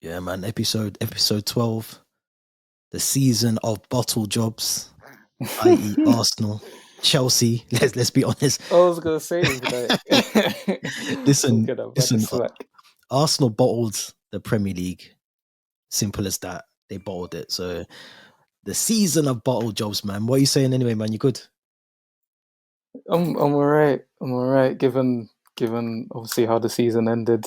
Yeah, man. Episode 12, the season of bottle jobs, i.e., Arsenal, Chelsea. Let's be honest. I was gonna say, like, Listen, talking about the listen. slack. Arsenal bottled the Premier League. Simple as that. They bottled it. So the season of bottle jobs, man. What are you saying anyway, man? You good? I'm alright. I'm alright. Given obviously how the season ended.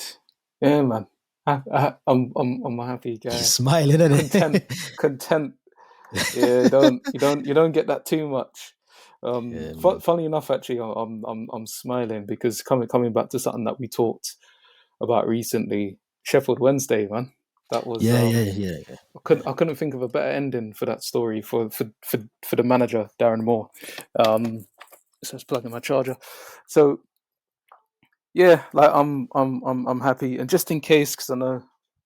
Yeah, man. I'm a happy You're guy. smiling, innit? Content. Yeah, you don't get that too much. Yeah, man. Funny enough, actually, I'm smiling because coming back to something that we talked about recently, Sheffield Wednesday, man. That was Yeah. I couldn't think of a better ending for that story for the manager Darren Moore. So I was plugging my charger. So yeah, like I'm happy, and just in case, because I know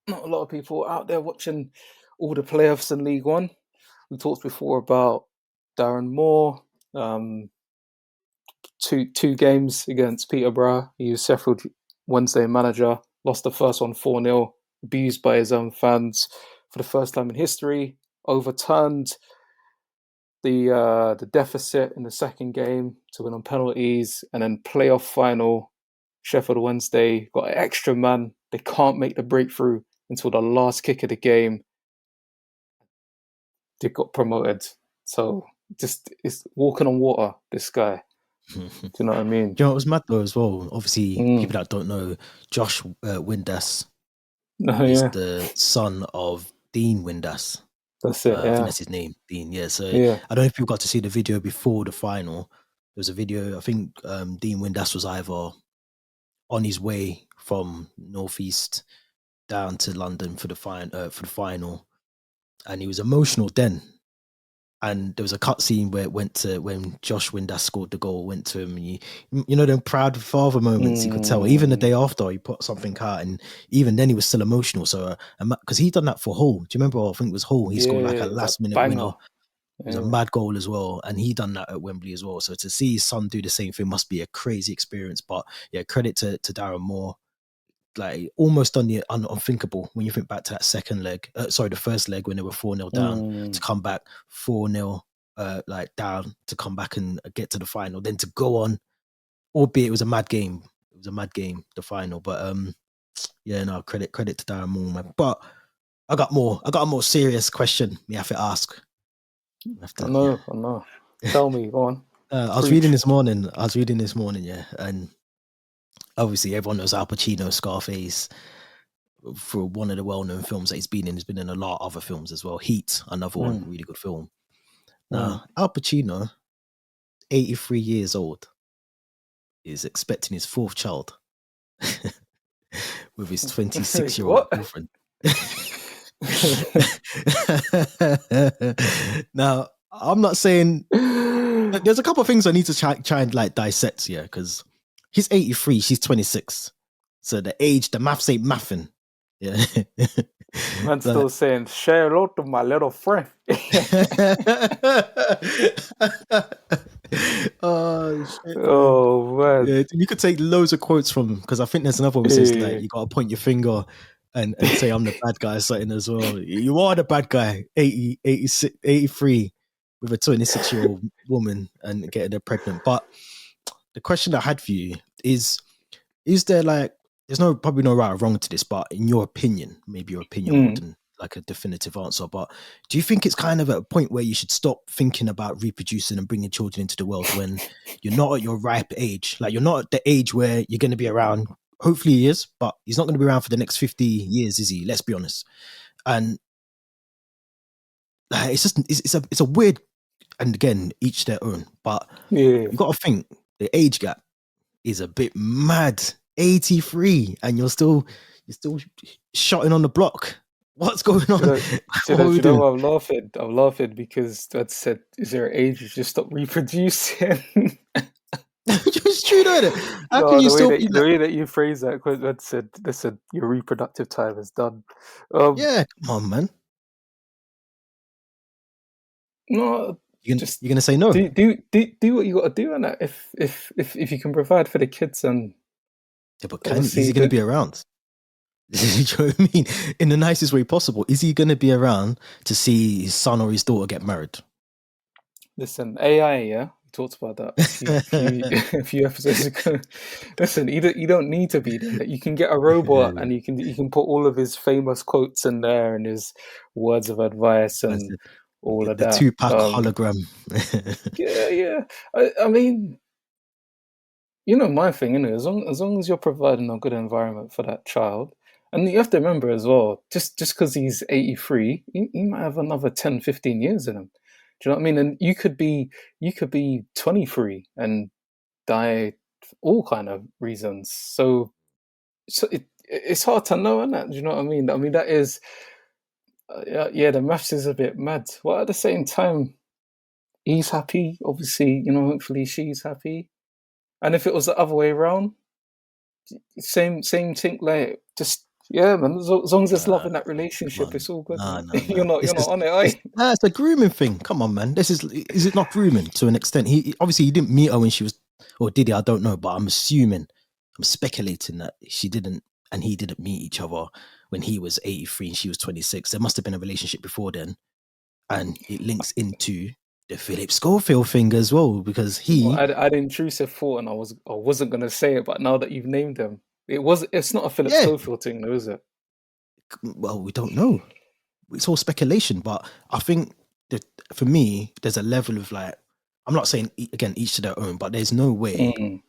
not a lot of people out there watching all the playoffs in League One. We talked before about Darren Moore. Two games against Peterborough. He was Sheffield Wednesday manager. Lost the first one 4-0. Abused by his own fans for the first time in history. Overturned the deficit in the second game to win on penalties, and then playoff final. Sheffield Wednesday got an extra man. They can't make the breakthrough until the last kick of the game. They got promoted. So just it's walking on water. This guy. Do you know what I mean? You know, it was mad though as well. Obviously, Mm. people that don't know, Josh Windass Oh, is yeah. the son of Dean Windass. That's it. I think Yeah. that's his name, Dean. Yeah. So Yeah. I don't know if people got to see the video before the final. There was a video. I think Dean Windass was either on his way from Northeast down to London for the final, and he was emotional then. And there was a cutscene where it went to when Josh Windass scored the goal, went to him. And you know, them proud father moments. You could tell. Even the day after, he put something out, and even then, he was still emotional. So, because he done that for Hull. Do you remember? I think it was Hull. He scored like Yeah. a It was a last minute winner. banger. It was a Yeah. mad goal as well, and he done that at Wembley as well. So to see his son do the same thing must be a crazy experience. But yeah, credit to Darren Moore. Like almost done the unthinkable when you think back to that second leg. The first leg when they were 4-0 down to come back 4-0 like down to come back and get to the final, then to go on, albeit it was a mad game. It was a mad game, the final. But yeah, no, credit to Darren Moore, man. But I got a more serious question me have to ask. I know. Tell me, go on. I was reading this morning, yeah, and obviously everyone knows Al Pacino, Scarface, for one of the well-known films that he's been in. He's been in a lot of other films as well. Heat, another one, really good film. Now, Al Pacino, 83 years old, is expecting his fourth child with his 26-year-old girlfriend. Now, I'm not saying... There's a couple of things I need to try and like dissect here, because he's 83, she's 26. So the maths ain't mathing. Yeah. Man still saying, "Say hello to my little friend." Oh shit! Oh man! Yeah, you could take loads of quotes from him, because I think there's another one that says like you gotta point your finger and say I'm the bad guy or something as well. You are the bad guy. 80, 86, 83 with a 26-year-old woman and getting her pregnant. But the question I had for you is there like, there's probably no right or wrong to this, but in your opinion, maybe your opinion more than like a definitive answer, but do you think it's kind of at a point where you should stop thinking about reproducing and bringing children into the world when you're not at your ripe age? Like, you're not at the age where you're going to be around. Hopefully he is, but he's not going to be around for the next 50 years, is he? Let's be honest. And it's just, it's a weird, and again, each their own, but you've got to think the age gap is a bit mad. 83 and you're still shotting on the block. What's going on? You know what, I'm laughing because that said, is there an age you just stop reproducing? It's true, though. How can you still be the way that you phrase that said your reproductive time is done. Yeah, come on, man. No, you're gonna say no. Do what you got to do on that. If you can provide for the kids, and yeah, but is he going to be around? Do you know what I mean? In the nicest way possible. Is he going to be around to see his son or his daughter get married? Listen, AI, yeah, we talked about that a few episodes ago. Listen, you don't need to be there. You can get a robot, and you can put all of his famous quotes in there and his words of advice and all of The that. Tupac hologram. Yeah. I mean, you know my thing, innit? As long as you're providing a good environment for that child, and you have to remember as well, just because he's 83, he might have another 10, 15 years in him. Do you know what I mean? And you could be 23 and die for all kind of reasons. So it's hard to know, isn't it? Do you know what I mean? I mean that is, yeah, the maths is a bit mad. But at the same time, he's happy. Obviously, you know, hopefully she's happy. And if it was the other way around, same thing. Like just yeah, man. As long as there's love in that relationship, it's all good, man. No. You're not on it, are you? It's a grooming thing. Come on, man. Is it not grooming to an extent? He obviously he didn't meet her when she was, or did he? I don't know, but I'm speculating that she didn't and he didn't meet each other when he was 83 and she was 26. There must have been a relationship before then, and it links into the Philip Schofield thing as well because I had intrusive thought, and I wasn't gonna say it, but now that you've named him, it's not a Philip Schofield thing, though, is it? Well, we don't know. It's all speculation, but I think that for me, there's a level of like, I'm not saying again each to their own, but there's no way.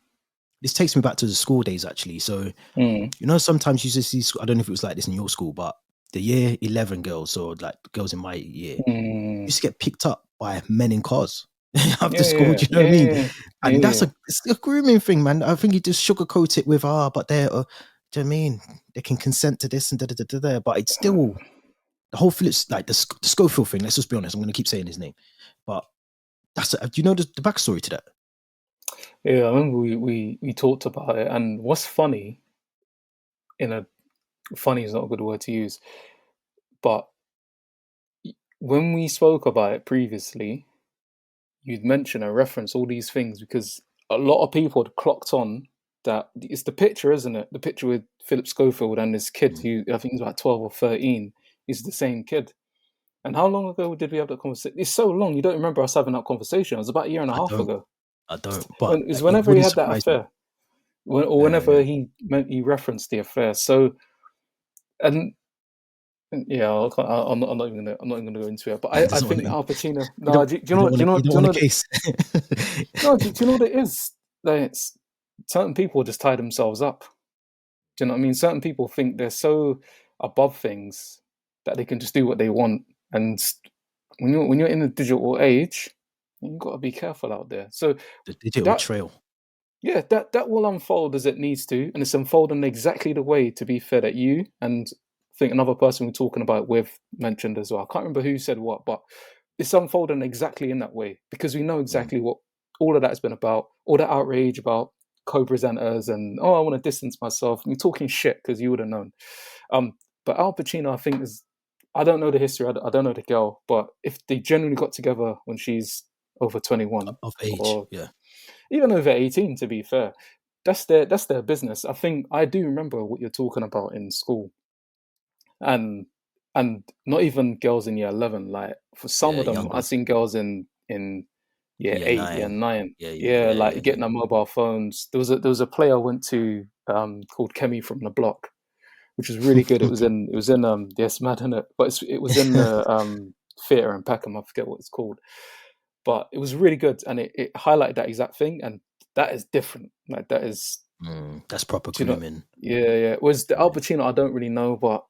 This takes me back to the school days actually. So you know, sometimes you just see. I don't know if it was like this in your school, but the year 11 girls or like girls in my year used to get picked up by men in cars after school. Do you know what I mean? And it's a grooming thing, man. I think you just sugarcoat it with but they're. Do you know what I mean? They can consent to this and da. But it's still the whole Phillips, like the Schofield thing. Let's just be honest. I'm going to keep saying his name, but do you know the backstory to that? Yeah, I remember we talked about it, and what's funny, funny is not a good word to use, but when we spoke about it previously, you'd mention and reference all these things because a lot of people had clocked on that it's the picture, isn't it? The picture with Philip Schofield and his kid, who I think he's about 12 or 13, is the same kid. And how long ago did we have that conversation? It's so long, you don't remember us having that conversation. It was about a year and a half ago. I don't. But it was whenever he had that affair, whenever he referenced the affair. So, and yeah, I'm not even gonna go into it. But I think Al Pacino. No, do you know? Do you know the case? No, do you know what it is? Like, certain people just tie themselves up. Do you know what I mean? Certain people think they're so above things that they can just do what they want. And when you're in the digital age, you've got to be careful out there. So the digital trail. Yeah, that will unfold as it needs to, and it's unfolding exactly the way, to be fair, that you and I think another person we're talking about with mentioned as well. I can't remember who said what, but it's unfolding exactly in that way because we know exactly what all of that has been about, all the outrage about co-presenters and I want to distance myself. I'm talking shit because you would have known. But Al Pacino, I think, I don't know the history, I don't know the girl, but if they genuinely got together when she's over 21 of age, or even over 18, to be fair, that's their business. I think I do remember what you're talking about in school, and not even girls in year 11. Like for some of them, younger. I've seen girls in year 8, year 9. Like getting their mobile phones. There was a play I went to called Kemi from the Block, which was really good. It was in yes, mad, innit? But it was in the theatre in Peckham. I forget what it's called. But it was really good, and it highlighted that exact thing, and that is different. Like that is that's proper grooming. Yeah. Whereas the Al Pacino, I don't really know, but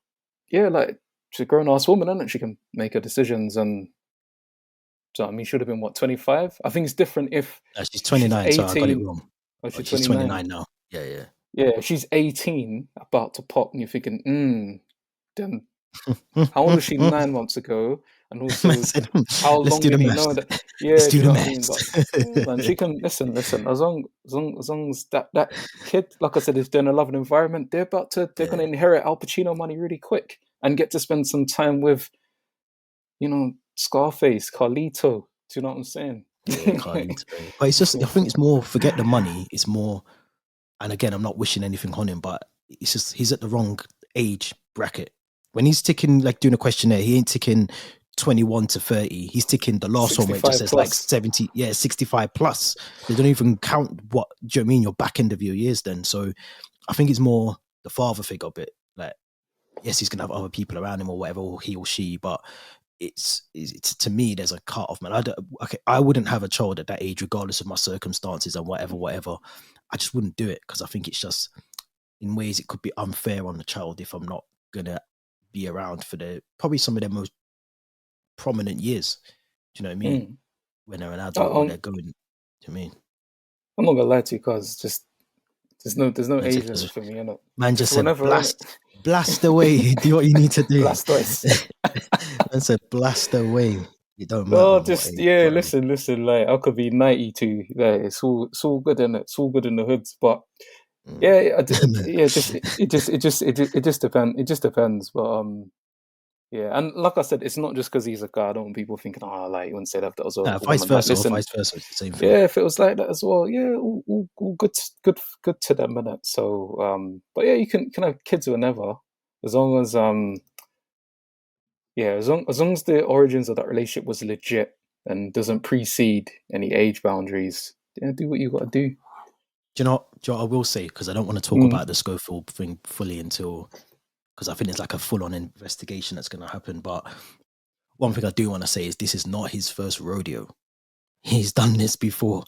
yeah, like she's a grown-ass woman, and she can make her decisions. And so I mean, should have been 25. I think it's different if she's 29. So I got it wrong. Oh, she's 29 now. Yeah. Yeah, she's 18, about to pop, and you're thinking, then how old was she 9 months ago? And also, how long did he know that? Yeah, let's do you know the what I mean? But, man, she can listen. As long as that kid, like I said, is in a loving environment, they're going to inherit Al Pacino money really quick and get to spend some time with, Scarface, Carlito. Do you know what I'm saying? Yeah, Carlito. But it's just, I think it's more. Forget the money. It's more. And again, I'm not wishing anything on him, but it's just he's at the wrong age bracket. When he's ticking, like doing a questionnaire, he ain't ticking 21 to 30. He's ticking the last one where it just says like 70, 65 plus. They don't even count what, do you know what I mean, your back end of your years then. So I think it's more the father figure bit. Like, yes, he's gonna have other people around him or whatever, or he or she, but it's to me, there's a cut off, man. I wouldn't have a child at that age, regardless of my circumstances and whatever. I just wouldn't do it because I think it's just, in ways, it could be unfair on the child if I'm not gonna be around for probably some of their most prominent years. Do you know what I mean? When they're an adult or they're going. Do you know what I mean? I'm not gonna lie to you, cause just there's no age limit for me, you know. Man, just said blast away. Do what you need to do. Blastoise. Man said blast away. It don't matter. No, just listen. Like, I could be 92. Like, it's all good in it. It's all good in the hoods, but it just depends. It just depends, but yeah, and like I said, it's not just because he's a guy. I don't want people thinking, like, you wouldn't say that as well. Nah, vice versa. It's the same thing. Yeah, if it was like that as well, yeah, all good to them, innit? So, but yeah, you can have kids whenever, as long as as long as the origins of that relationship was legit and doesn't precede any age boundaries. Yeah, do what you got to do. Do you know what I will say? Because I don't want to talk about the Schofield thing fully until, because I think it's like a full-on investigation that's going to happen. But one thing I do want to say is this is not his first rodeo. He's done this before.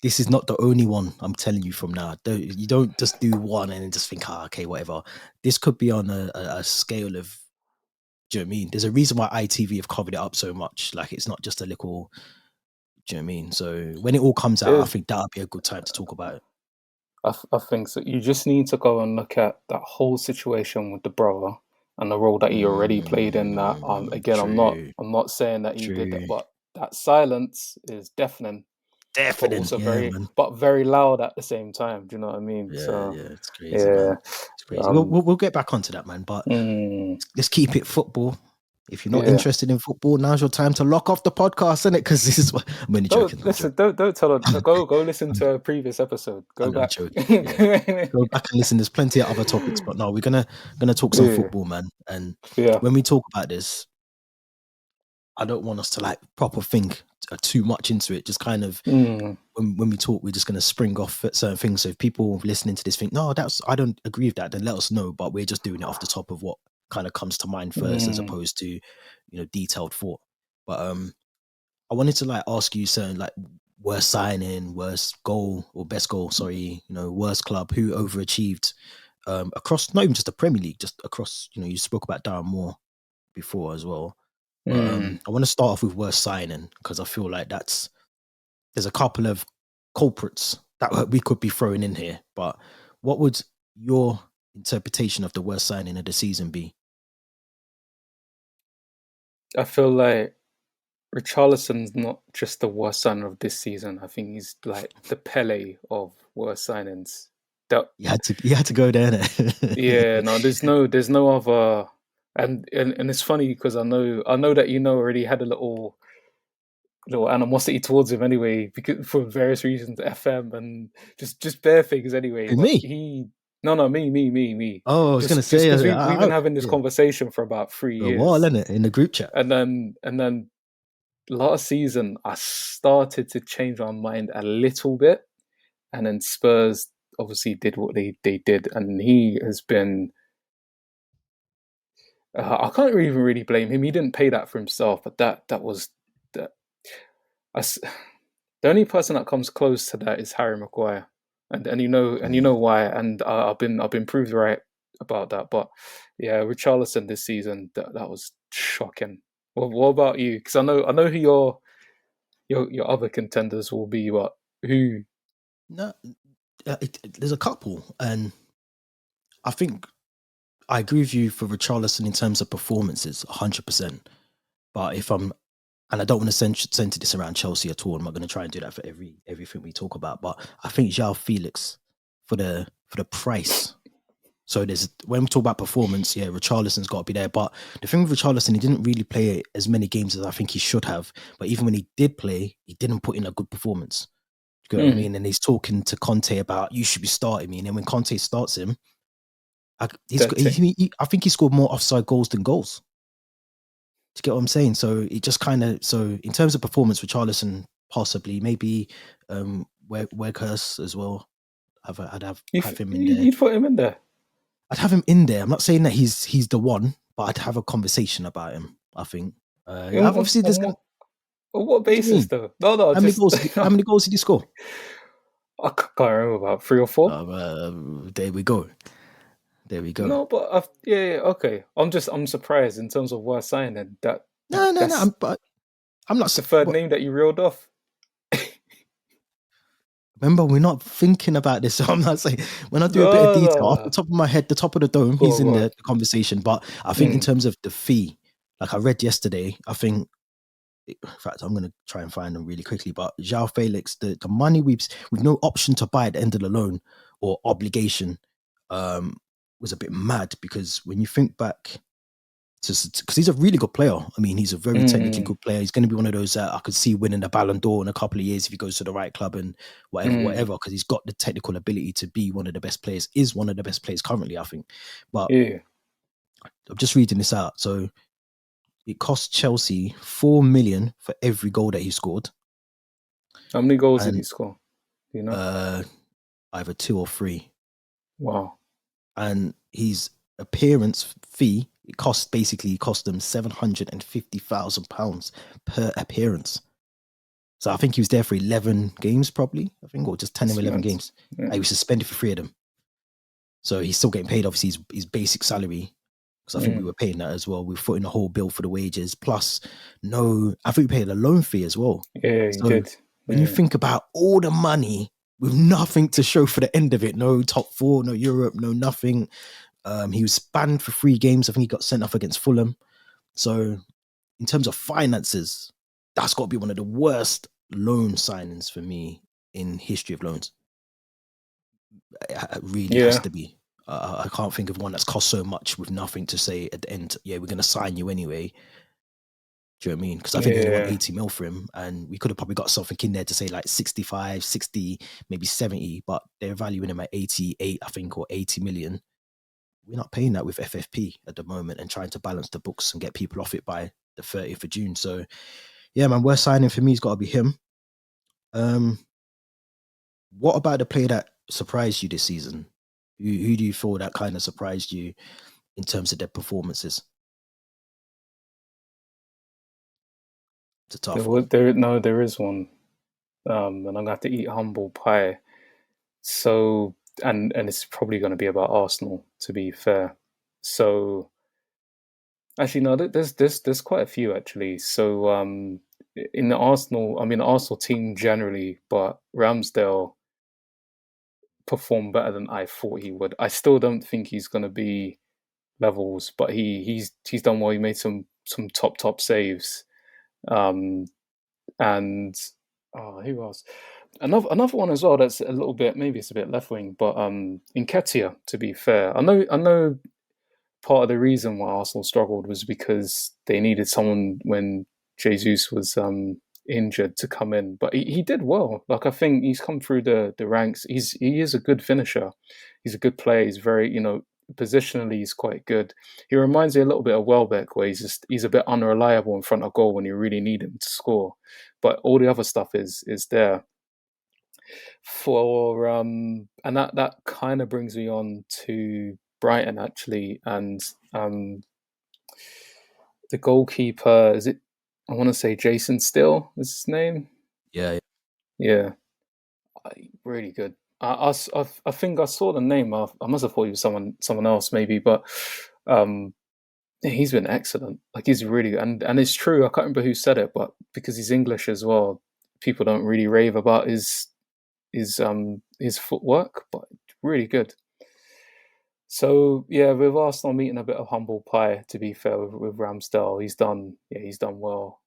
This is not the only one. I'm telling you from now. You don't just do one and then just think, okay, whatever. This could be on a scale of, do you know what I mean? There's a reason why ITV have covered it up so much. Like, it's not just a little, do you know what I mean? So when it all comes out, I think that'll be a good time to talk about it. I think so. You just need to go and look at that whole situation with the brother and the role that he already played in that. Again, true. I'm not saying that he did that, but that silence is deafening. Definitely, but also very loud at the same time. Do you know what I mean? Yeah, it's crazy. Yeah, man. It's crazy. We'll get back onto that, man. But let's keep it football. If you're not interested in football, now's your time to lock off the podcast, isn't it? Because this is what I'm only joking. Don't tell her. Go listen to a previous episode. Go back. Joking, yeah. Go back and listen. There's plenty of other topics, but no, we're gonna talk some football, man. And when we talk about this, I don't want us to like proper think too much into it. Just kind of when we talk, we're just going to spring off at certain things. So if people listening to this think, no, I don't agree with that, then let us know. But we're just doing it off the top of what kind of comes to mind first, as opposed to, detailed thought. But I wanted to like ask you certain like worst signing, worst goal or best goal, worst club, who overachieved across, not even just the Premier League, just across, you spoke about Darren Moore before as well. But I want to start off with worst signing, because I feel like there's a couple of culprits that we could be throwing in here. But what would your interpretation of the worst signing of the season be? I feel like Richarlison's not just the worst signing of this season. I think he's like the Pele of worst signings. You had to go there. Yeah, no, there's no other. And it's funny because I know that already had a little animosity towards him anyway, because for various reasons, FM and just bare things anyway. Me? Me. Oh, I was going to say, we've been having this conversation for about 3 years. A while, isn't it, in the group chat? And then last season, I started to change my mind a little bit, and then Spurs obviously did what they did, and he has been. I can't even really blame him. He didn't pay that for himself, but that was the only person that comes close to that is Harry Maguire, and you know why. And I've been proved right about that. But yeah, Richarlison this season, that was shocking. What about you? Because I know who your other contenders will be, but who? No, there's a couple, and I think I agree with you for Richarlison in terms of performances, 100%. But and I don't want to center this around Chelsea at all. I'm not going to try and do that for everything we talk about. But I think João Felix for the price. So when we talk about performance, Richarlison's got to be there. But the thing with Richarlison, he didn't really play as many games as I think he should have. But even when he did play, he didn't put in a good performance. You know what I mean? And he's talking to Conte about, you should be starting me. And then when Conte starts him, I think he scored more offside goals than goals. Do you get what I'm saying? So it just kind of, so in terms of performance with Charlison, possibly maybe Weghorst as well. I'd have him in there. You'd put him in there. I'd have him in there. I'm not saying that he's the one, but I'd have a conversation about him. I think. Obviously, there's. On what basis, though? No, how many goals did he score? I can't remember, about 3 or 4. There we go. No, but okay. I'm surprised in terms of worst signing that. No. I'm not the third name that you reeled off. Remember, we're not thinking about this. So I'm not saying, when I do a bit of detail off the top of my head, the top of the dome, he's in the conversation. But I think in terms of the fee, like I read yesterday, I think, in fact, I'm going to try and find them really quickly. But João Felix, the money with no option to buy at the end of the loan or obligation, was a bit mad, because when you think back, because he's a really good player. I mean, he's a very technically good player. He's going to be one of those that I could see winning the Ballon d'Or in a couple of years if he goes to the right club and whatever, because he's got the technical ability to be one of the best players, is one of the best players currently, I think. But I'm just reading this out. So it cost Chelsea 4 million for every goal that he scored. How many goals did he score? Do you know? Either 2 or 3. Wow. And his appearance fee, it cost them £750,000 per appearance. So I think he was there for 11 games, probably. I think, or just 10 or 11 games. Yeah. He was suspended for 3 of them. So he's still getting paid, obviously, his basic salary. Because I think we were paying that as well. We were footing a whole bill for the wages. Plus, I think we paid a loan fee as well. Yeah, you did. When you think about all the money with nothing to show for the end of it, no top 4, no Europe, no nothing. He was banned for 3 games. I think he got sent off against Fulham. So in terms of finances, that's got to be one of the worst loan signings for me in history of loans. It really has to be. I can't think of one that's cost so much with nothing to say at the end. Yeah, we're going to sign you anyway. Do you know what I mean? Because I think they want 80 mil for him, and we could have probably got something in there to say like 65, 60, maybe 70, but they're valuing him at 88, I think, or 80 million. We're not paying that with FFP at the moment and trying to balance the books and get people off it by the 30th of June. So, yeah, man, worst signing for me has got to be him. What about the player that surprised you this season? Who do you feel that kind of surprised you in terms of their performances? It's a tough one. There is one. And I'm going to have to eat humble pie. So, and it's probably going to be about Arsenal, to be fair. So, actually, no, there's quite a few, actually. So, in the Arsenal team generally, but Ramsdale performed better than I thought he would. I still don't think he's going to be levels, but he's done well. He made some top saves. And who else? Another one as well that's a little bit, maybe it's a bit left wing, but Nketiah, to be fair. I know part of the reason why Arsenal struggled was because they needed someone when Jesus was injured to come in, but he did well. Like, I think he's come through the ranks. He is a good finisher. He's a good player. He's very, positionally he's quite good. He reminds me a little bit of Welbeck, where he's a bit unreliable in front of goal when you really need him to score, but all the other stuff is there. And that kind of brings me on to Brighton, actually, and the goalkeeper, is it? I want to say Jason Still is his name. Yeah. Really good. I think I saw the name. I must have thought he was someone else maybe, but he's been excellent. Like, he's really good. And it's true. I can't remember who said it, but because he's English as well, people don't really rave about his footwork, but really good. So yeah, with Arsenal meeting a bit of humble pie, to be fair, with Ramsdale, he's done well.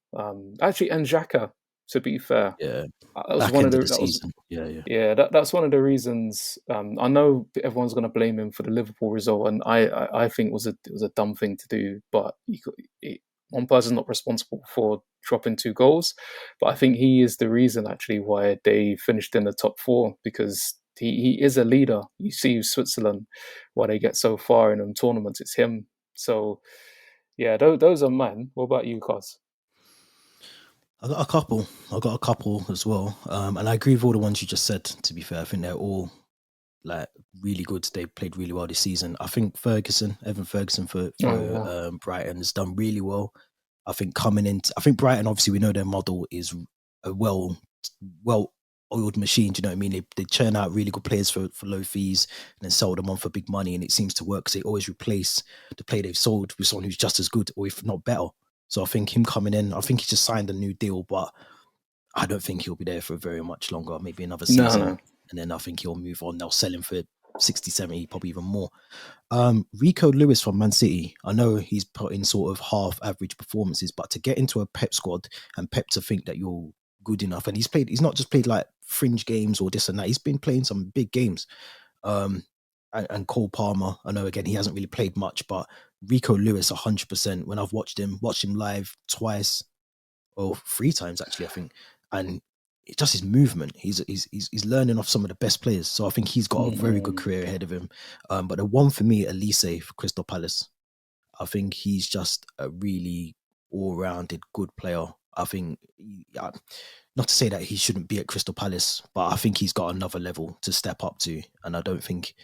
Actually, and Xhaka, to be fair, that was one of the season. That's one of the reasons. I know everyone's going to blame him for the Liverpool result, and I think it was a dumb thing to do. But one person's not responsible for dropping 2 goals, but I think he is the reason actually why they finished in the top 4, because he is a leader. You see Switzerland, why they get so far in them tournaments, it's him. So yeah, those are mine. What about you, Cos? I got a couple as well. And I agree with all the ones you just said. To be fair, I think they're all like really good. They played really well this season. I think Evan Ferguson for Brighton has done really well. I think I think Brighton, obviously we know their model is a well oiled machine. Do you know what I mean? They churn out really good players for low fees and then sell them on for big money, and it seems to work because they always replace the player they've sold with someone who's just as good or if not better. So I think him coming in, I think he just signed a new deal, but I don't think he'll be there for very much longer, maybe another season. No. And then I think he'll move on. They'll sell him for 60, 70, probably even more. Rico Lewis from Man City. I know he's put in sort of half average performances, but to get into a Pep squad and Pep to think that you're good enough, and he's not just played like fringe games or this and that. He's been playing some big games. And Cole Palmer, I know again he hasn't really played much, but Rico Lewis 100%. When I've watched him live twice or 3 times actually, I think, and it's just his movement. He's learning off some of the best players, so I think he's got a very good career ahead of him. But the one for me, Elise for Crystal Palace. I think he's just a really all-rounded good player. I think, not to say that he shouldn't be at Crystal Palace, but I think he's got another level to step up to, and I don't think.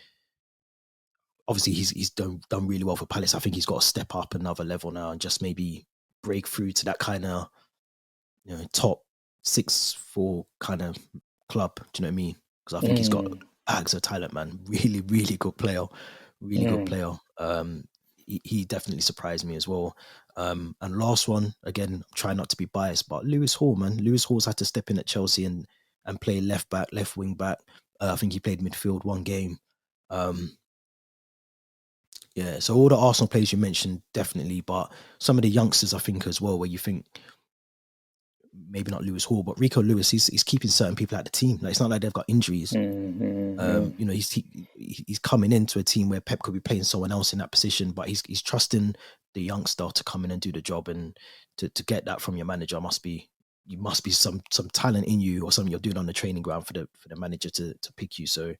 Obviously, he's done really well for Palace. I think he's got to step up another level now and just maybe break through to that kind of, top 6-4 kind of club. Do you know what I mean? Because I think he's got bags of talent, man. Really, really good player. Really good player. He definitely surprised me as well. And last one, again, I'm trying not to be biased, but Lewis Hall, man. Lewis Hall's had to step in at Chelsea and play left back, left wing back. I think he played midfield one game. Yeah, so all the Arsenal players you mentioned, definitely, but some of the youngsters, I think, as well, where you think maybe not Lewis Hall, but Rico Lewis, he's keeping certain people out of the team. Like, it's not like they've got injuries. He's coming into a team where Pep could be playing someone else in that position, but he's trusting the youngster to come in and do the job, and to get that from your manager must be some talent in you or something you're doing on the training ground for the manager to pick you. So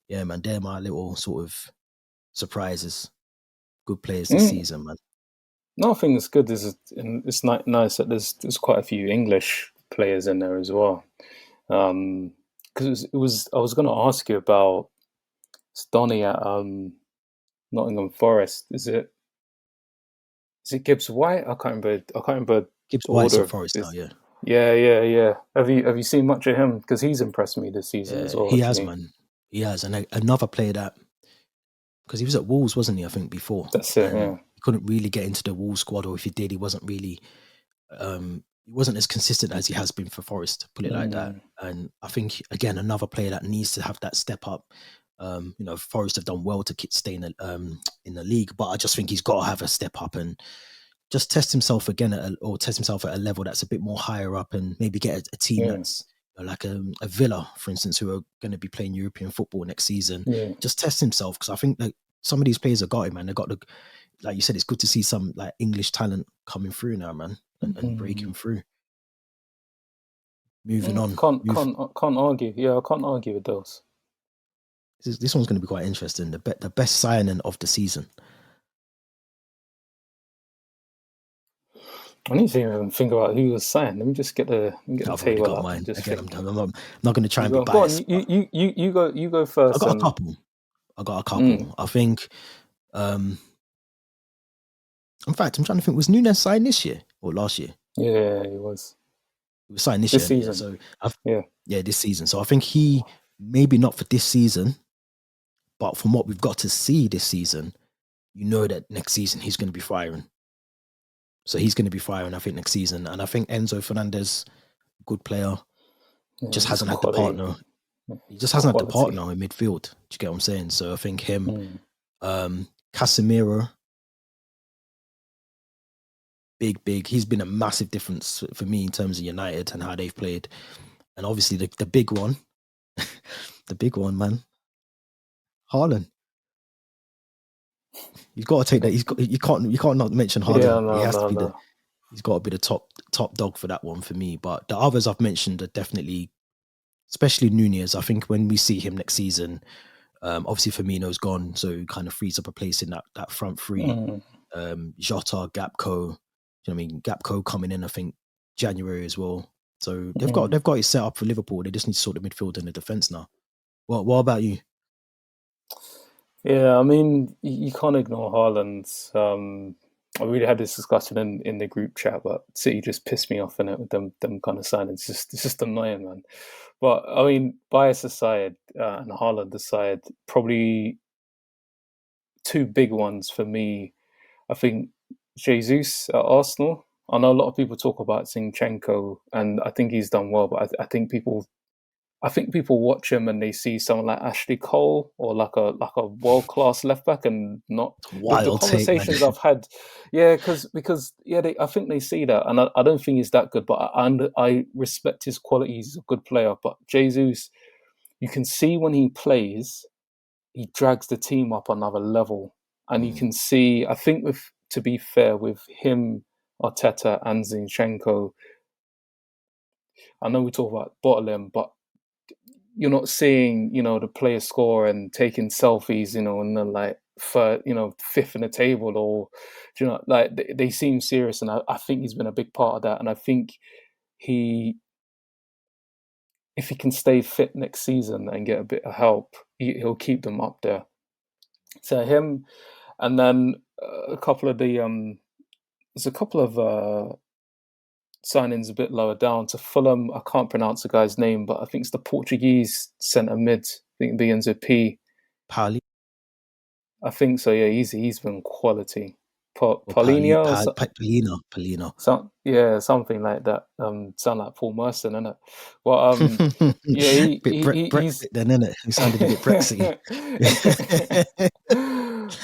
yeah, man, they're my little sort of surprises. Good players this season, man. No, I think it's good. It's nice that there's quite a few English players in there as well. Because I was going to ask you about Donny at Nottingham Forest. Is it Gibbs White? I can't remember. Gibbs White's at Forest now, yeah. Yeah. Have you seen much of him? Because he's impressed me this season as well. He has, man. He has, and another player that, because he was at Wolves, wasn't he? I think before. That's it. Yeah. He couldn't really get into the Wolves squad, or if he did, he wasn't really. He wasn't as consistent as he has been for Forest. Put it like that. And I think again another player that needs to have that step up. Forest have done well to stay in the league, but I just think he's got to have a step up and just test himself again test himself at a level that's a bit more higher up, and maybe get a team that's like a Villa, for instance, who are going to be playing European football next season. Just test himself, because I think that some of these players have got it, man. They got like you said, it's good to see some like English talent coming through now, man, and breaking through. Moving on. Can't argue. Yeah, I can't argue with those. This one's going to be quite interesting. The best signing of the season. I need to even think about who was signed. Let me just get the table got up. mine. Again, I'm not going to try and be biased. Go on, you go first. I got a couple. I think. In fact, I'm trying to think. Was Nunes signed this year or last year? Yeah, he was. He was signed this season. So this season. So I think he maybe not for this season, but from what we've got to see this season, that next season he's going to be firing. So he's going to be firing, I think, next season. And I think Enzo Fernandez, good player, just hasn't had the partner. He just hasn't had the partner in midfield. Do you get what I'm saying? So I think him, Casemiro, big. He's been a massive difference for me in terms of United and how they've played. And obviously the big one, man, Haaland. You've got to take that. You can't not mention Haaland. He's got to be the top dog for that one for me. But the others I've mentioned are definitely especially Nunez. I think when we see him next season, obviously Firmino's gone, so it kind of frees up a place in that front three. Jota, Gapco, you know what I mean? Gapco coming in, I think January as well. So they've got it set up for Liverpool. They just need to sort the midfield and the defense now. What about you? Yeah, I mean, you can't ignore Haaland. I really had this discussion in the group chat, but City just pissed me off in it with them kind of signings. It's just annoying, man. But I mean, bias aside and Haaland aside, probably two big ones for me. I think Jesus at Arsenal. I know a lot of people talk about Zinchenko, and I think he's done well, but I think people watch him and they see someone like Ashley Cole or like a world class left back, and not the conversations I've had. Yeah, because I think they see that, and I don't think he's that good, but I respect his quality. He's a good player, but Jesus, you can see when he plays, he drags the team up another level, and you can see. I think to be fair with him, Arteta and Zinchenko, I know we talk about bottling, but you're not seeing, the player score and taking selfies, and then like fifth in the table, or like they seem serious, and I think he's been a big part of that, and I think if he can stay fit next season and get a bit of help, he'll keep them up there. So him, and then a couple of there's a couple of signings a bit lower down to Fulham. I can't pronounce the guy's name, but I think it's the Portuguese centre mid. I think it begins with P. Pauli. I think so. Yeah, he's been quality. Paulinho, Paulino. Something like that. Sound like Paul Merson, innit? But yeah, he's then, innit? He sounded a bit Brexit.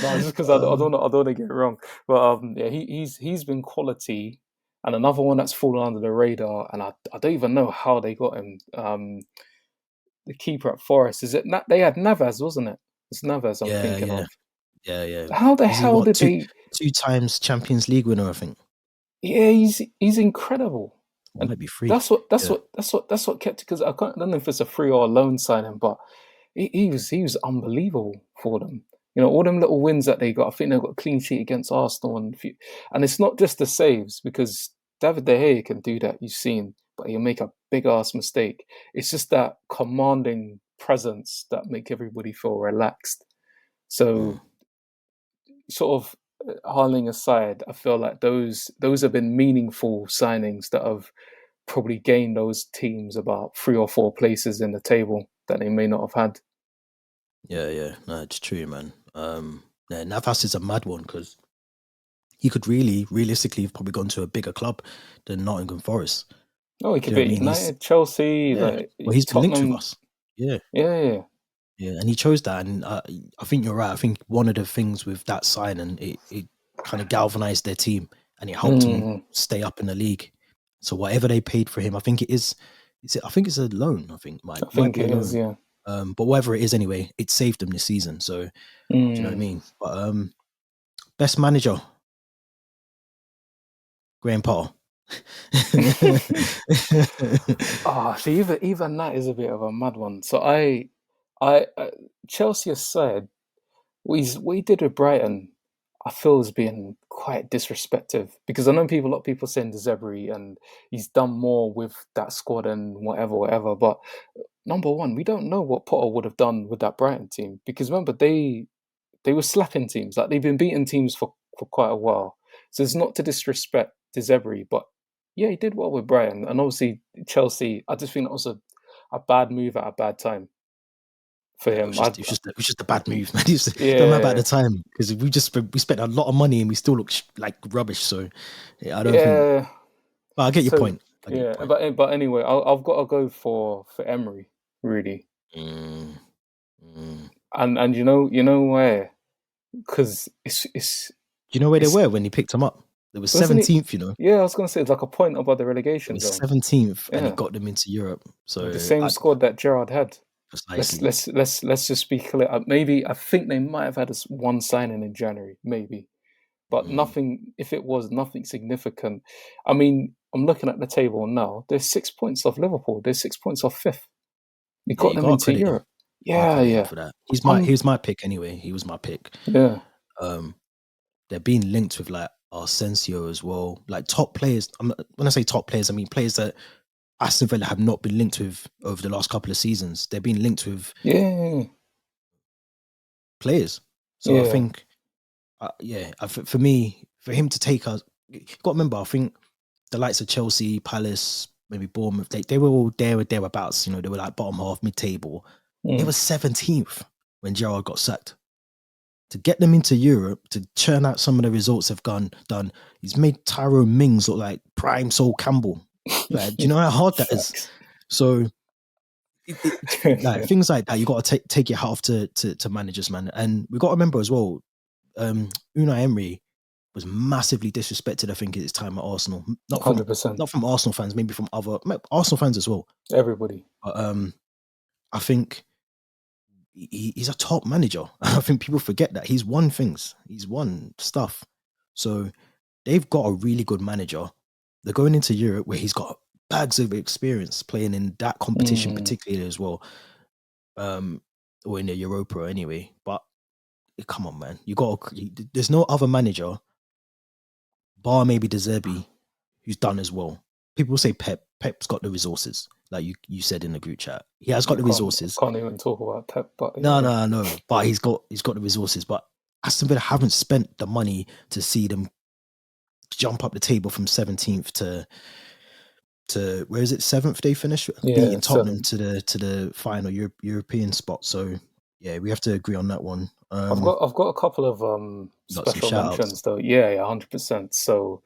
No, just because I don't want to get it wrong. But yeah, he's been quality. And another one that's fallen under the radar, and I don't even know how they got him. The keeper at Forest, is it? They had Navas, wasn't it? It's Navas I'm thinking of. Yeah. How the hell did they? 2 times Champions League winner, I think. Yeah, he's incredible. And might be free. That's what kept it, because I don't know if it's a free or a loan signing, but he was unbelievable for them. All them little wins that they got. I think they got a clean sheet against Arsenal, and it's not just the saves, because David De Gea can do that. You've seen, but he'll make a big ass mistake. It's just that commanding presence that make everybody feel relaxed. So, sort of Harling aside, I feel like those have been meaningful signings that have probably gained those teams about 3 or 4 places in the table that they may not have had. Yeah. No, it's true, man. Navas is a mad one, because he could realistically have probably gone to a bigger club than Nottingham Forest. Oh, he could be at United, Chelsea. Yeah. He's been linked with us. Yeah. Yeah, and he chose that, and I think you're right. I think one of the things with that signing, it kind of galvanized their team, and it helped them stay up in the league. So whatever they paid for him, I think it is. I think it's a loan. I think might be a loan. Yeah. But whatever it is, anyway, it saved them this season. So do you know what I mean? But best manager, Graham Potter. See, even that is a bit of a mad one. So I Chelsea aside, what he did with Brighton, I feel is being quite disrespectful, because I know a lot of people saying De Zerbi and he's done more with that squad and whatever. But number one, we don't know what Potter would have done with that Brighton team, because remember they were slapping teams, like they've been beating teams for quite a while. So it's not to disrespect De Zerbi, but yeah, he did well with Brighton, and obviously Chelsea. I just think that was a bad move at a bad time for him. It was just a bad move, man. Don't know about the time, because we spent a lot of money and we still look like rubbish. So I don't think. But I get your point. But anyway, I've got to go for Emery, really. And you know where? Because it's. You know where they were when he picked them up? It was 17th, Yeah, I was going to say it's like a point above the relegation zone. 17th, and it got them into Europe. So the same squad that Gerrard had. Precisely. Let's just be clear. Maybe I think they might have had one signing in January, maybe, but nothing. If it was nothing significant, I mean, I'm looking at the table now. There's 6 points off Liverpool. There's 6 points off 5th. He Yeah, got you them gotta into credit him. Europe. Gotta Yeah, credit him yeah. for that. He Um, was my pick anyway. He was my pick. yeah, Um, they're being linked with like Asensio as well. Like top players. When I say top players, I mean players that Aston Villa have not been linked with over the last couple of seasons. They're being linked with yeah, players. So I yeah. think, for me, for him to take us, you got to remember, I think the likes of Chelsea, Palace, maybe Bournemouth, they were all there or thereabouts. You know, they were like bottom half, mid table. They were Mm. 17th when Gerrard got sacked. To get them into Europe, to churn out some of the results they've done, he's made Tyrone Mings look like prime Sol Campbell. Like, do you know how hard that is? Facts. So it's like things like that. You got to take your hat off to managers, man. And we got to remember as well, Unai Emery was massively disrespected. I think at his time at Arsenal, not from 100%. Arsenal fans, maybe from other Arsenal fans as well. Everybody. But I think he's a top manager. I think people forget that he's won things, he's won stuff. So they've got a really good manager. They're going into Europe where he's got bags of experience playing in that competition, particularly as well, or in the Europa anyway. But come on, man, there's no other manager, bar maybe De Zerbi, who's done as well. People say Pep. Pep's got the resources, like you said in the group chat. He has got You the resources. can't even talk about Pep, but No, yeah. no. But he's got the resources. But Aston Villa haven't spent the money to see them jump up the table from 17th to where is it, 7th they finished, beating Tottenham 7. to the final European spot. So yeah, we have to agree on that one. I've got a couple of Got some special shout outs. mentions though. Yeah, 100%. So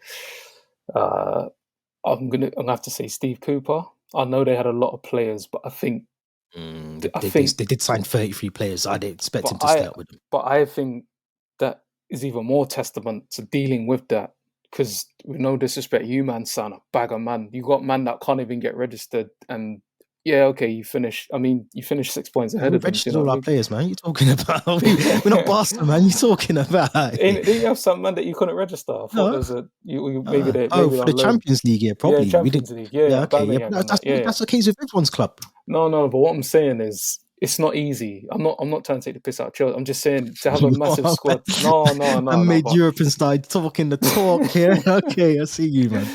uh, I'm gonna have to say Steve Cooper. I know they had a lot of players, but I think I They think did sign 33 players. I didn't expect but him to stay I up with them. but I think that is even more testament to dealing with that. Because with no disrespect, you man sign a bag of man. You got man that can't even get registered, and yeah, okay, you finish. I mean, you finish 6 points Yeah, ahead we've of them. Do you registered know all what our I players, man. You talking about? We're not mean? Barca, man. You talking about? Didn't you have some man that you couldn't register? I thought No. there's a maybe For they're the on loan. Champions League, yeah, Yeah, probably. We did. Champions League. Yeah, Yeah, okay, yeah, Aubameyang but and that. Yeah, yeah. that's the case with everyone's club. No. But what I'm saying is, it's not easy. I'm not trying to take the piss out of Chelsea. I'm just saying to have a You massive are, man. squad. No. I made But Europe and started talking the talk here. Okay, I see you, man.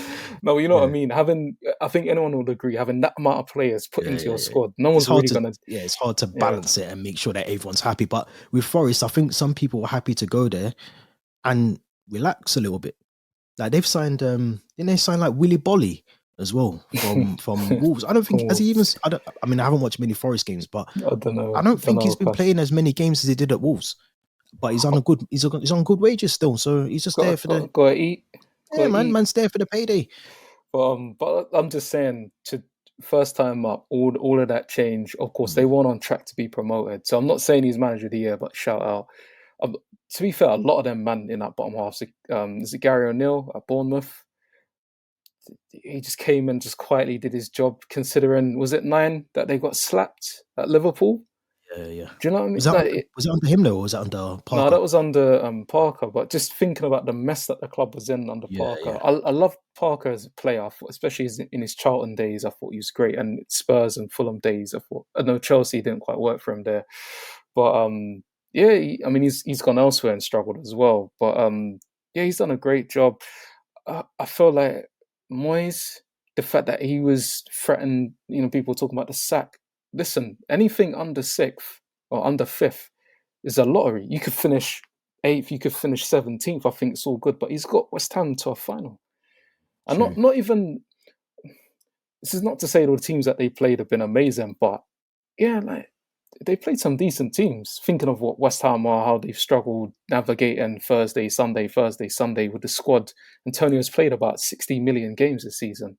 no, you know what I Yeah, mean. I think anyone would agree. Having that amount of players put into your yeah. squad, no It's one's hard really to gonna. it's hard to Yeah, balance it and make sure that everyone's happy. But with Forest, I think some people were happy to go there and relax a little bit. Like they've signed didn't they sign like Willy Bolly as well from Wolves? I don't think has he even Wolves. I mean I haven't watched many Forest games, but I don't I know. don't Don't think he's know. been playing as many games as he did at Wolves. But he's on good wages still, so he's just there for the Got to eat. Got yeah, to eat. man's there for the payday. But I'm just saying, to first time up, all of that change. Of course, they Mm. weren't on track to be promoted. So I'm not saying he's manager of the year, but shout out. Um, to be fair, a lot of them man in that bottom half. So, is it Gary O'Neill at Bournemouth? He just came and just quietly did his job. Considering, was it 9 that they got slapped at Liverpool? Yeah. Do you know what I mean? Like, Was that under him though, or was that under no, Parker? that was under Parker. But just thinking about the mess that the club was in under Yeah. Parker, I love Parker as a player, especially in his Charlton days. I thought he was great, and Spurs and Fulham days. I know Chelsea didn't quite work for him there, but yeah, I mean he's gone elsewhere and struggled as well. But yeah, he's done a great job. I feel like Moyes, the fact that he was threatened, people talking about the sack. Listen, anything under 6th or under 5th is a lottery. You could finish 8th, you could finish 17th. I think it's all good, but he's got West Ham to a final, and True. not even. This is not to say all the teams that they played have been amazing, but yeah, like they played some decent teams. Thinking of what West Ham are, how they've struggled navigating Thursday, Sunday with the squad. Antonio's played about 60 million games this season,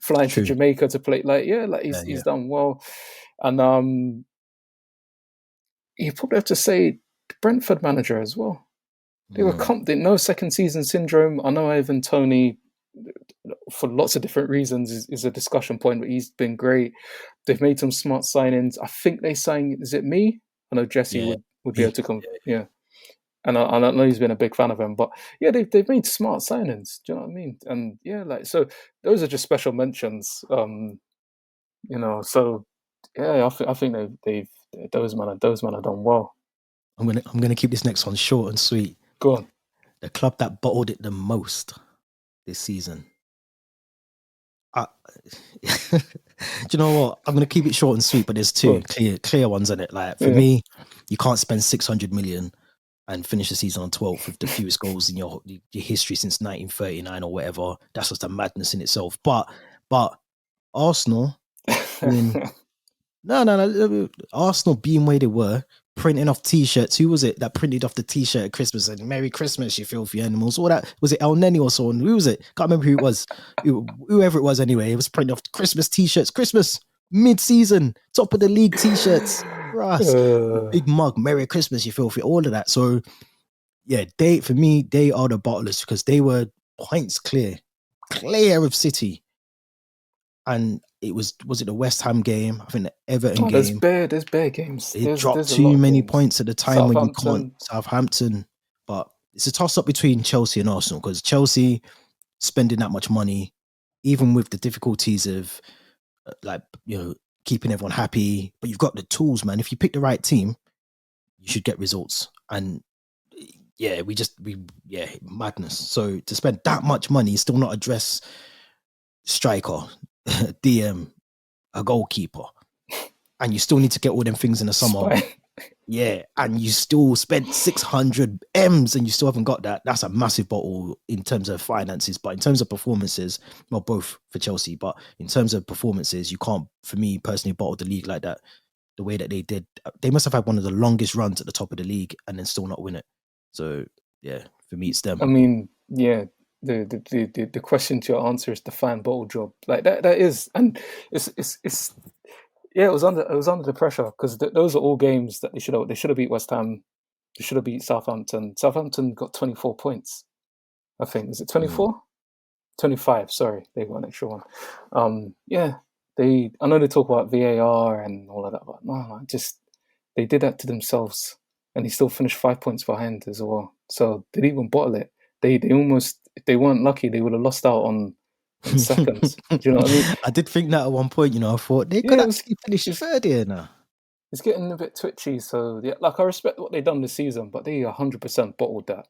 flying to True. Jamaica to play. Yeah. He's done well, and you probably have to say the Brentford manager as well. They were Mm. no second season syndrome. I know Ivan Tony, for lots of different reasons, is a discussion point, but he's been great. They've made some smart signings. I think they signed, is it me? I know Jesse Yeah. would be able Me. to come. Yeah. And I know he's been a big fan of him, but yeah, they've made smart signings. Do you know what I mean? And yeah, so those are just special mentions. So Yeah, I think they've those man have done well. I'm gonna keep this next one short and sweet. Go on. The club that bottled it the most this season. Do you know what? I'm gonna keep it short and sweet, but there's two clear ones in it. Like for me, you can't spend 600 million and finish the season on 12th with the fewest goals in your history since 1939 or whatever. That's just a madness in itself. But Arsenal being no, Arsenal being where they were, printing off T-shirts. Who was it that printed off the T-shirt at Christmas and "Merry Christmas, you filthy animals"? All that, was it El Neni or someone? Who was it? Can't remember who it was. Whoever it was, anyway, it was printing off Christmas T-shirts. Christmas mid-season, top of the league T-shirts. Big mug, "Merry Christmas, you filthy." All of that. So yeah, for me, they are the bottlers because they were points clear of City. And it was it the West Ham game? I think the Everton game. There's bare games. They dropped too many points at the time when you can't. Southampton, but it's a toss up between Chelsea and Arsenal because Chelsea spending that much money, even with the difficulties of keeping everyone happy, but you've got the tools, man. If you pick the right team, you should get results. And yeah, madness. So to spend that much money, still not address striker, DM, a goalkeeper, and you still need to get all them things in the summer. Yeah, and you still spent 600 M's and you still haven't got that. That's a massive bottle in terms of finances, but in terms of performances, well, both for Chelsea, but in terms of performances, you can't, for me personally, bottle the league like that. The way that they did, they must have had one of the longest runs at the top of the league and then still not win it. So yeah, for me, it's them. I mean, yeah. The question to your answer is the fan bottle job. Like that is, and it's yeah, it was under the pressure because those are all games that they should have beat West Ham. They should have beat Southampton. Southampton got 24 points. I think, is it 24? 25. Sorry, they got an extra one. Yeah, I know they talk about VAR and all of that, but no, they did that to themselves, and they still finished 5 points behind as well. So they didn't even bottle it. They almost, if they weren't lucky, they would have lost out on seconds. Do you know what I mean? I did think that at one point. I thought they could actually finish third here now. It's getting a bit twitchy. So yeah, like I respect what they've done this season, but they 100% bottled that.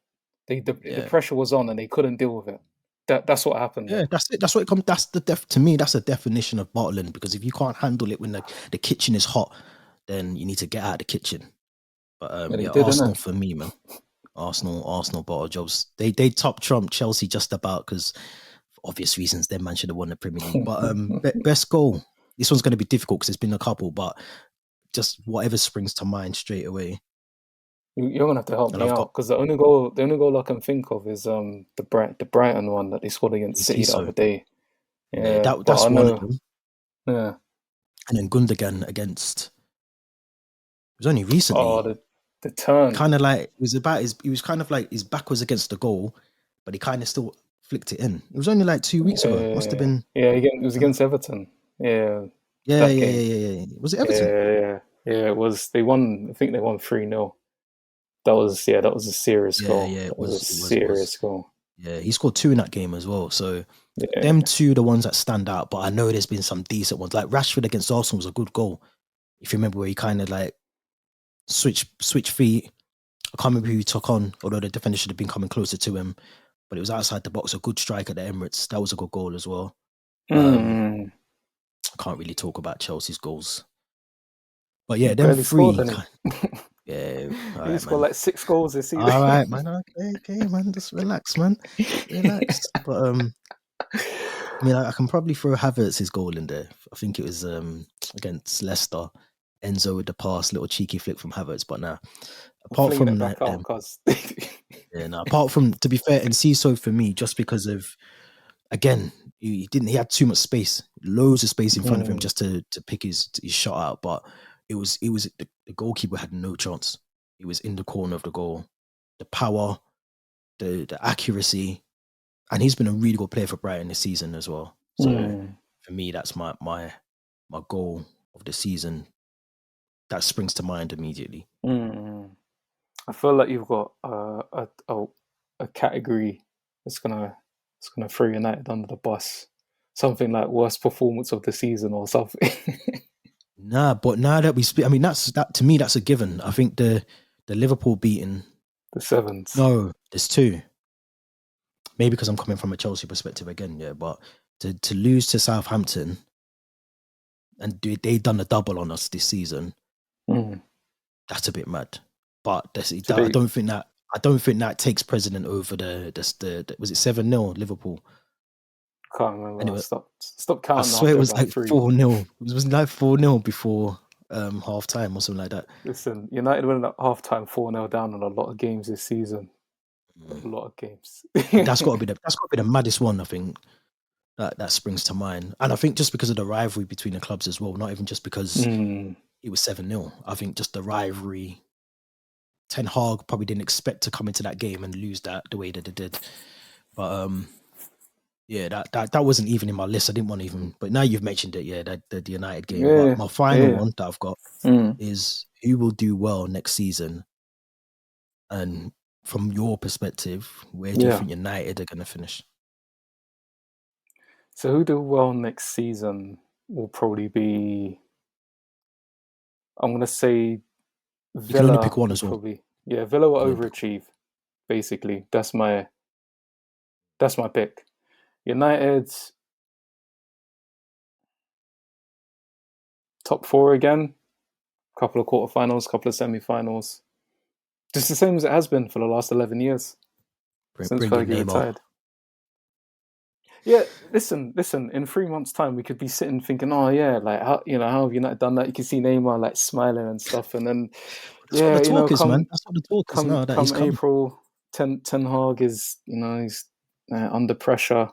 The pressure was on and they couldn't deal with it. That's what happened. Yeah, that's it. That's what it comes. That's to me. That's a definition of bottling, because if you can't handle it when the kitchen is hot, then you need to get out of the kitchen. But Arsenal for me, man. Arsenal bottle jobs. They top trump Chelsea just about, because for obvious reasons, their man should have won the Premier League. But best goal. This one's going to be difficult because there's been a couple, but just whatever springs to mind straight away. You're gonna have to help me out, because the only goal I can think of is the Brighton one that they scored against City the other day. Yeah, that's one of them. Yeah, and then Gundogan against. It was only recently. Oh, the turn. Kind of like he was kind of like his back was against the goal, but he kind of still flicked it in. It was only like 2 weeks ago. Must have been. Yeah, it was against Everton. Yeah. Yeah. Was it Everton? Yeah. It was. They won. I think they won 3-0. That was a serious goal. Yeah, it was a serious goal. Yeah, he scored 2 in that game as well. So them two, the ones that stand out. But I know there's been some decent ones. Like Rashford against Arsenal was a good goal. If you remember, where he kind of like switch feet. I can't remember who he took on, although the defender should have been coming closer to him. But it was outside the box. A good strike at the Emirates. That was a good goal as well. I can't really talk about Chelsea's goals. But yeah, them three. Yeah, he scored like 6 goals this season. All right, man. Okay, man. Just relax, man. Relax. But I mean, I can probably throw Havertz's goal in there. I think it was against Leicester. Enzo with the pass, little cheeky flick from Havertz. But now, apart from that, apart from, to be fair, and Ciso for me, just because of, again, he had too much space, loads of space in front of him just to pick his shot out. But it was the goalkeeper had no chance. He was in the corner of the goal. The power, the accuracy, and he's been a really good player for Brighton this season as well. So for me, that's my goal of the season. That springs to mind immediately. I feel like you've got a category that's gonna throw United under the bus. Something like worst performance of the season or something. Nah, but now that we speak, I mean, that to me, that's a given. I think the Liverpool beating. The sevens. No, there's two. Maybe because I'm coming from a Chelsea perspective again, yeah. But to lose to Southampton and they done a double on us this season, that's a bit mad. But I don't think that takes precedent over the was it 7-0 Liverpool? Can't remember. Anyway, Stop counting. I swear it was like 3. 4-0. It was like 4-0 before half time or something like that. Listen, United went at half time 4-0 down on a lot of games this season. A lot of games. That's got to be the maddest one, I think. That springs to mind. And I think just because of the rivalry between the clubs as well, not even just because it was 7-0. I think just the rivalry. Ten Hag probably didn't expect to come into that game and lose that the way that they did. But yeah, that wasn't even in my list. I didn't want to even, but now you've mentioned it, yeah, the United game. Yeah, but my final one that I've got is who will do well next season. And from your perspective, where do you think United are going to finish? So who do well next season will probably be, I'm going to say Villa. You can only pick one as well. Probably. Yeah, Villa will overachieve, basically. That's my pick. United, top 4 again. Couple of quarterfinals, couple of semi-finals. Just the same as it has been for the last 11 years. Since Fergie retired. Yeah, listen. In 3 months' time, we could be sitting thinking, "Oh yeah, like how have United done that?" You can see Neymar like smiling and stuff, and then that's what the talk is, man. That's what the talk is now. Come April, Ten Hag is he's under pressure.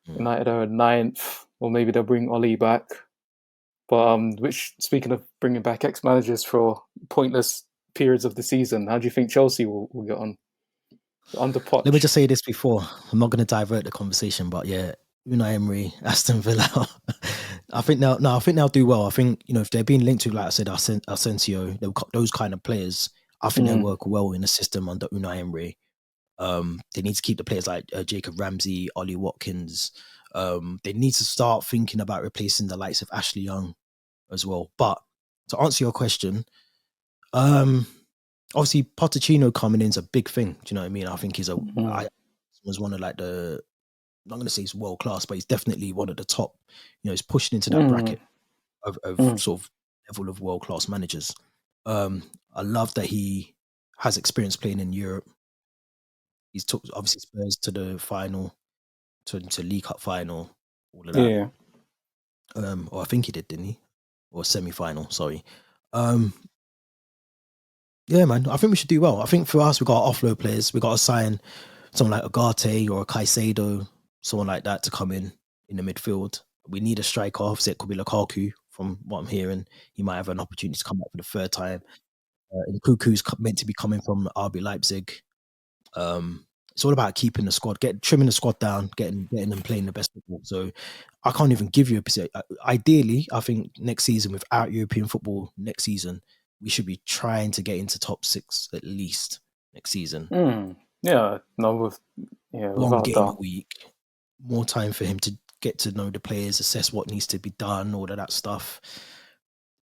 United are 9th, or maybe they'll bring Oli back. But which, speaking of bringing back ex-managers for pointless periods of the season, how do you think Chelsea will get on? Under Poch. Let me just say this before. I'm not going to divert the conversation, but yeah, Unai Emery, Aston Villa. I think they'll do well. I think, if they're being linked to, like I said, Asensio, those kind of players, I think they work well in the system under Unai Emery. They need to keep the players like Jacob Ramsey, Ollie Watkins. They need to start thinking about replacing the likes of Ashley Young as well. But to answer your question, obviously Pochettino coming in is a big thing. Do you know what I mean? I think he's was one of like I'm not going to say he's world class, but he's definitely one of the top. He's pushing into that bracket of sort of level of world class managers. I love that he has experience playing in Europe. He's took obviously Spurs to the final, to League Cup final, all of that. Yeah. Or I think he did, didn't he? Or semi-final, sorry. Yeah, man, I think we should do well. I think for us, we got to offload players. We got to sign someone like Ugarte or a Caicedo, someone like that to come in the midfield. We need a striker. Obviously, it could be Lukaku. From what I'm hearing, he might have an opportunity to come back for the third time. And Kuku's meant to be coming from RB Leipzig. It's all about keeping the squad, trimming the squad down, getting them playing the best football. So I can't even give you a percent. Ideally, I think next season, without European football next season, we should be trying to get into top 6 at least next season. Yeah, no, one game a week, more time for him to get to know the players, assess what needs to be done, all of that stuff.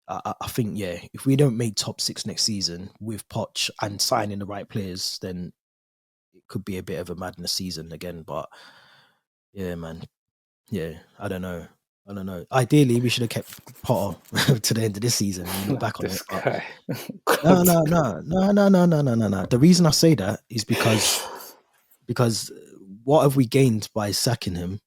I think, yeah, if we don't make top 6 next season with Poch and signing the right players, then it could be a bit of a madness season again. But yeah, man, yeah, I don't know. Ideally, we should have kept Potter to the end of this season and look back on it. No. The reason I say that is because what have we gained by sacking him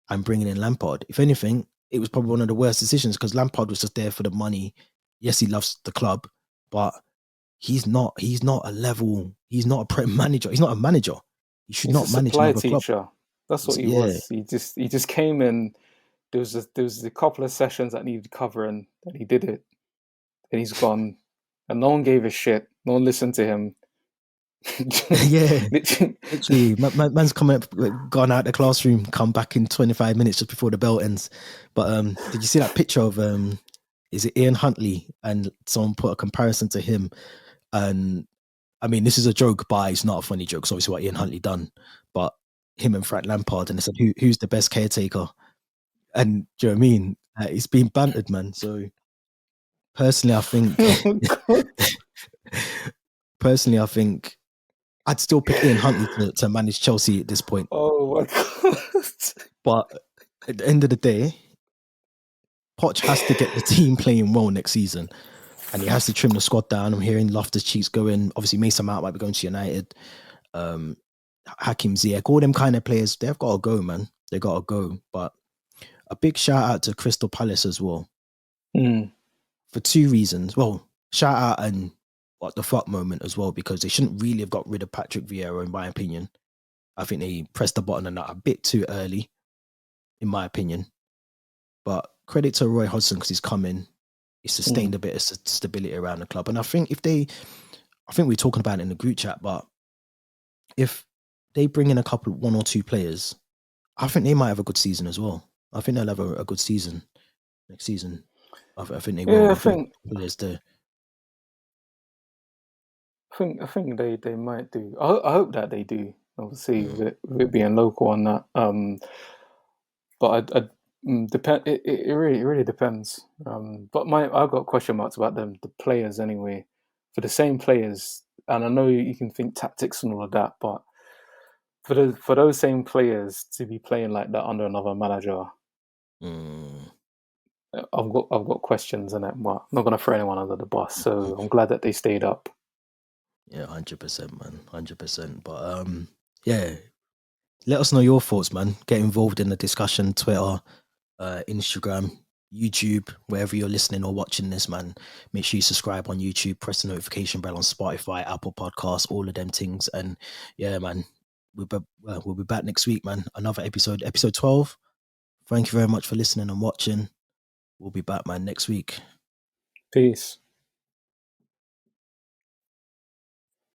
and bringing in Lampard? If anything, it was probably one of the worst decisions because Lampard was just there for the money. Yes, he loves the club, but he's not a level. He's not a prem manager. He's not a manager. He should not manage another club. That's what he was. He just came in. There was a couple of sessions that needed covering, and he did it. And he's gone, and no one gave a shit. No one listened to him. Yeah, literally, man's gone out the classroom, come back in 25 minutes just before the bell ends. But did you see that picture of is it Ian Huntley? And someone put a comparison to him, and I mean, this is a joke, but it's not a funny joke. It's obviously what Ian Huntley done, but him and Frank Lampard, and they said, who's the best caretaker? And do you know what I mean? It's been bantered, man. So personally, I think. Personally, I think I'd still pick Ian Huntley to manage Chelsea at this point. Oh my god! But at the end of the day, Poch has to get the team playing well next season, and he has to trim the squad down. I'm hearing Loftus-Cheek's going. Obviously, Mason Mount might be going to United. Hakim Ziyech, all them kind of players, they've got to go, man. They got to go. But a big shout out to Crystal Palace as well. For two reasons. Well, shout out and what the fuck moment as well, because they shouldn't really have got rid of Patrick Vieira, in my opinion. I think they pressed the button on that a bit too early, in my opinion. But credit to Roy Hodgson because he's come in. He's sustained a bit of stability around the club. And I think I think we're talking about it in the group chat, but if they bring in one or two players, I think they might have a good season as well. I think they'll have a good season next season. I think they will. I think players do. I think they might do. I hope that they do. Obviously, with it being local on that. But I depend. It really depends. But I've got question marks about the players anyway. For the same players, and I know you can think tactics and all of that, but for those same players to be playing like that under another manager, I've got questions in it. But I'm not gonna throw anyone under the bus. So I'm glad that they stayed up. Yeah, 100%, man, 100%. But yeah, let us know your thoughts, man. Get involved in the discussion, Twitter, Instagram, YouTube, wherever you're listening or watching this, man. Make sure you subscribe on YouTube, press the notification bell on Spotify, Apple Podcasts, all of them things. And yeah, man, we'll be back next week, man. Another episode 12. Thank you very much for listening and watching. We'll be back, man, next week. Peace.